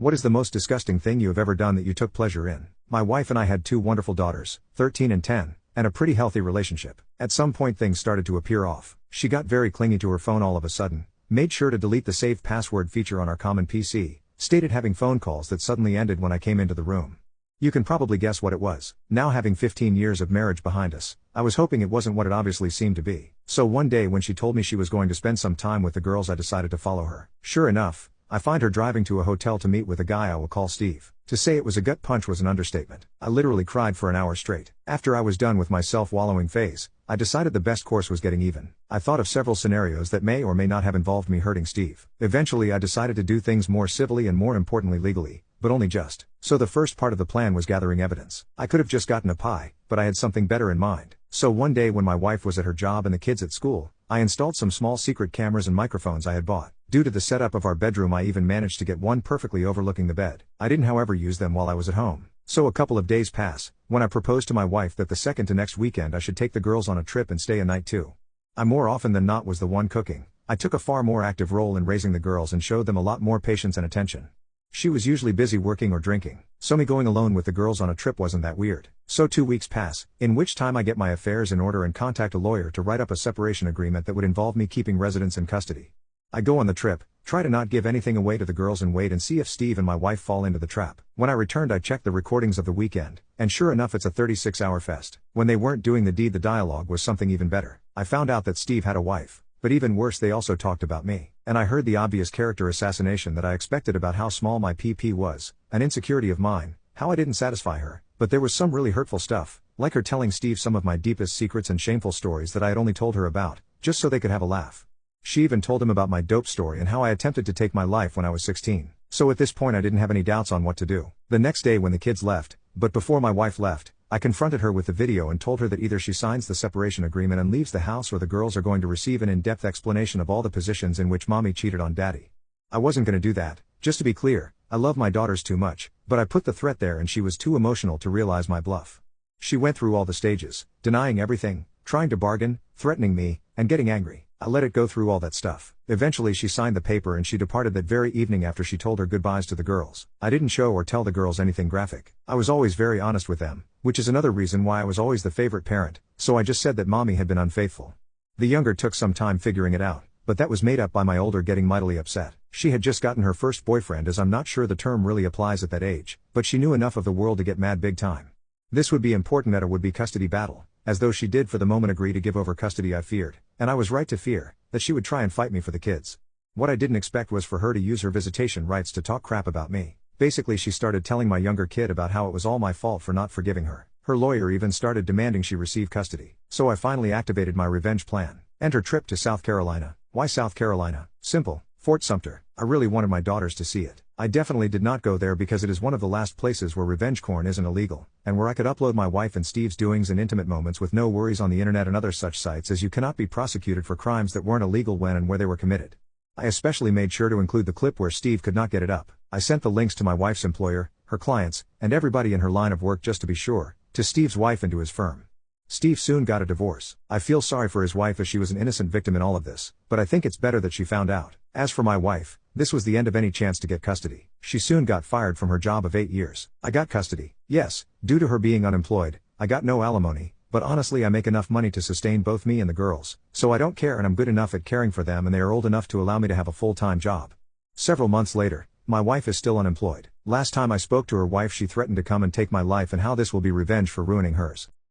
What is the most disgusting thing you have ever done that you took pleasure in? My wife and I had two wonderful daughters, 13 and 10, and a pretty healthy relationship. At some point things started to appear off. She got very clingy to her phone all of a sudden, made sure to delete the saved password feature on our common PC, stated having phone calls that suddenly ended when I came into the room. You can probably guess what it was. Now having 15 years of marriage behind us, I was hoping it wasn't what it obviously seemed to be. So one day when she told me she was going to spend some time with the girls, I decided to follow her. Sure enough, I find her driving to a hotel to meet with a guy I will call Steve. To say it was a gut punch was an understatement. I literally cried for an hour straight. After I was done with my self-wallowing phase, I decided the best course was getting even. I thought of several scenarios that may or may not have involved me hurting Steve. Eventually I decided to do things more civilly and more importantly legally, but only just. So the first part of the plan was gathering evidence. I could have just gotten a pie, but I had something better in mind. So one day when my wife was at her job and the kids at school, I installed some small secret cameras and microphones I had bought. Due to the setup of our bedroom, I even managed to get one perfectly overlooking the bed. I didn't however use them while I was at home. So a couple of days pass, when I proposed to my wife that the second to next weekend I should take the girls on a trip and stay a night too. I more often than not was the one cooking. I took a far more active role in raising the girls and showed them a lot more patience and attention. She was usually busy working or drinking, so me going alone with the girls on a trip wasn't that weird. So 2 weeks pass, in which time I get my affairs in order and contact a lawyer to write up a separation agreement that would involve me keeping residents in custody. I go on the trip, try to not give anything away to the girls and wait and see if Steve and my wife fall into the trap. When I returned I checked the recordings of the weekend, and sure enough it's a 36-hour fest. When they weren't doing the deed, the dialogue was something even better. I found out that Steve had a wife, but even worse, they also talked about me. And I heard the obvious character assassination that I expected about how small my PP was, an insecurity of mine, how I didn't satisfy her. But there was some really hurtful stuff, like her telling Steve some of my deepest secrets and shameful stories that I had only told her about, just so they could have a laugh. She even told him about my dope story and how I attempted to take my life when I was 16. So at this point I didn't have any doubts on what to do. The next day when the kids left, but before my wife left, I confronted her with the video and told her that either she signs the separation agreement and leaves the house or the girls are going to receive an in-depth explanation of all the positions in which mommy cheated on daddy. I wasn't going to do that. Just to be clear, I love my daughters too much, but I put the threat there and she was too emotional to realize my bluff. She went through all the stages, denying everything, trying to bargain, threatening me, and getting angry. I let it go through all that stuff. Eventually she signed the paper and she departed that very evening after she told her goodbyes to the girls. I didn't show or tell the girls anything graphic. I was always very honest with them, which is another reason why I was always the favorite parent, so I just said that mommy had been unfaithful. The younger took some time figuring it out, but that was made up by my older getting mightily upset. She had just gotten her first boyfriend, as I'm not sure the term really applies at that age, but she knew enough of the world to get mad big time. This would be important at a would-be custody battle, as though she did for the moment agree to give over custody. I feared, and I was right to fear, that she would try and fight me for the kids. What I didn't expect was for her to use her visitation rights to talk crap about me. Basically she started telling my younger kid about how it was all my fault for not forgiving her. Her lawyer even started demanding she receive custody. So I finally activated my revenge plan. Enter trip to South Carolina. Why South Carolina? Simple. Fort Sumter. I really wanted my daughters to see it. I definitely did not go there because it is one of the last places where revenge porn isn't illegal, and where I could upload my wife and Steve's doings and intimate moments with no worries on the internet and other such sites, as you cannot be prosecuted for crimes that weren't illegal when and where they were committed. I especially made sure to include the clip where Steve could not get it up. I sent the links to my wife's employer, her clients, and everybody in her line of work just to be sure, to Steve's wife and to his firm. Steve soon got a divorce. I feel sorry for his wife as she was an innocent victim in all of this, but I think it's better that she found out. As for my wife, this was the end of any chance to get custody. She soon got fired from her job of 8 years. I got custody. Yes, due to her being unemployed, I got no alimony, but honestly I make enough money to sustain both me and the girls, so I don't care, and I'm good enough at caring for them and they are old enough to allow me to have a full-time job. Several months later, my wife is still unemployed. Last time I spoke to her wife she threatened to come and take my life and how this will be revenge for ruining hers.